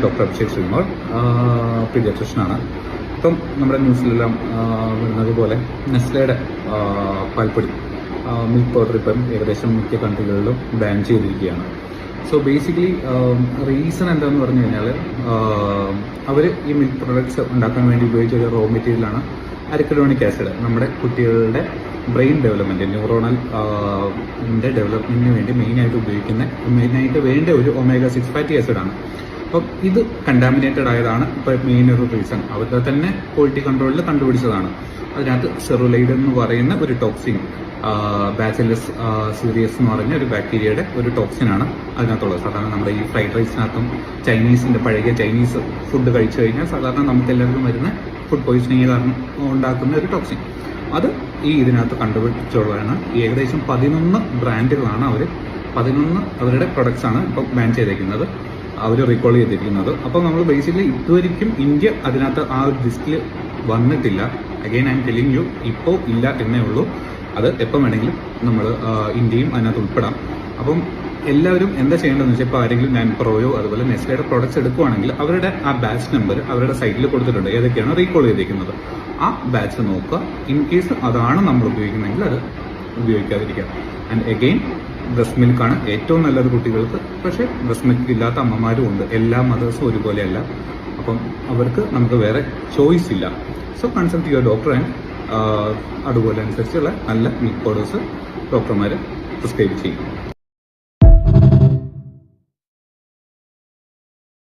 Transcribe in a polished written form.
Doctor Abhishek Sreekumar പീഡിയാട്രിഷ്യനാണ്. ഇപ്പം നമ്മുടെ ന്യൂസിലെല്ലാം വരുന്നത് പോലെ നെസ്ലയുടെ പാൽപ്പൊടി മിൽക്ക് പൗഡർ ഇപ്പം ഏകദേശം മിക്ക കൺട്രികളിലും ബാൻ ചെയ്തിരിക്കുകയാണ്. സോ ബേസിക്കലി റീസൺ എന്താണെന്ന് പറഞ്ഞു കഴിഞ്ഞാൽ അവർ ഈ മിൽക്ക് പ്രൊഡക്ട്സ് ഉണ്ടാക്കാൻ വേണ്ടി ഉപയോഗിച്ച ഒരു റോ മെറ്റീരിയലാണ് അരിക്കലോണിക് ആസിഡ്. നമ്മുടെ കുട്ടികളുടെ ബ്രെയിൻ ഡെവലപ്മെൻറ്റ് ന്യൂറോണൽ ഡെവലപ്മെൻറ്റിന് വേണ്ടി മെയിനായിട്ട് വേണ്ട ഒരു omega-6 ഫാറ്റി ആസിഡാണ്. അപ്പം ഇത് കണ്ടാമിനേറ്റഡ് ആയതാണ് ഇപ്പോൾ മെയിൻ ഒരു റീസൺ. അവരുടെ തന്നെ ക്വാളിറ്റി കൺട്രോളിൽ കണ്ടുപിടിച്ചതാണ്. അതിനകത്ത് സെറുലൈഡ് എന്ന് പറയുന്ന ഒരു ടോക്സിൻ, ബാസിലസ് സീരിയസ് എന്ന് പറഞ്ഞ ഒരു ബാക്ടീരിയയുടെ ഒരു ടോക്സിനാണ് അതിനകത്തുള്ളത്. സാധാരണ നമ്മുടെ ഈ ഫ്രൈഡ് റൈസിനകത്തും പഴകിയ ചൈനീസ് ഫുഡ് കഴിച്ചു കഴിഞ്ഞാൽ സാധാരണ നമുക്ക് എല്ലാവർക്കും വരുന്ന ഫുഡ് പോയിസണിങ് കാരണം ഉണ്ടാക്കുന്ന ഒരു ടോക്സിൻ. അത് ഇതിനകത്ത് കണ്ടുപിടിച്ചുള്ളതാണ്. ഏകദേശം 11 ബ്രാൻഡുകളാണ് 11 അവരുടെ പ്രൊഡക്ട്സാണ് ഇപ്പോൾ ബാൻ ചെയ്തേക്കുന്നത്, അവർ റീകോൾ ചെയ്തിരിക്കുന്നത്. അപ്പോൾ നമ്മൾ ബേസിക്കലി ഇതുവരെയ്ക്കും ഇന്ത്യ അതിനകത്ത് ആ ഒരു ലിസ്റ്റിൽ വന്നിട്ടില്ല. Again I M telling you, ഇപ്പോൾ ഇല്ല എന്നേ ഉള്ളൂ. അത് എപ്പം വേണമെങ്കിലും നമ്മൾ ഇന്ത്യയും അതിനകത്ത് ഉൾപ്പെടാം. അപ്പം എല്ലാവരും എന്താ ചെയ്യേണ്ടതെന്ന് വെച്ചാൽ ഇപ്പോൾ ആരെങ്കിലും നാൻപ്രോയോ അതുപോലെ നെസ്ലയുടെ പ്രോഡക്ട്സ് എടുക്കുവാണെങ്കിൽ അവരുടെ ആ ബാച്ച് നമ്പർ അവരുടെ സൈറ്റിൽ കൊടുത്തിട്ടുണ്ട്, ഏതൊക്കെയാണ് റീകോൾ ചെയ്തിരിക്കുന്നത്. ആ ബാച്ച് നോക്കുക. ഇൻ കേസ് അതാണ് നമ്മൾ ഉപയോഗിക്കുന്നതെങ്കിൽ അത് ഉപയോഗിക്കാതിരിക്കാം. ആൻഡ് അഗെയിൻ ബ്രസ്റ്റ് മിൽക്കാണ് ഏറ്റവും നല്ലത് കുട്ടികൾക്ക്. പക്ഷേ ബ്രസ്റ്റ് മിൽക്ക് ഇല്ലാത്ത അമ്മമാരും ഉണ്ട്. എല്ലാ മദേഴ്സും ഒരുപോലെയല്ല. അപ്പം അവർക്ക് നമുക്ക് വേറെ ചോയ്സ് ഇല്ല. So consult your doctor and അതുപോലെ അനുസരിച്ചുള്ള നല്ല മിൽക്ക് പൗഡേഴ്സ് ഡോക്ടർമാർ പ്രിസ്ക്രൈബ് ചെയ്യും.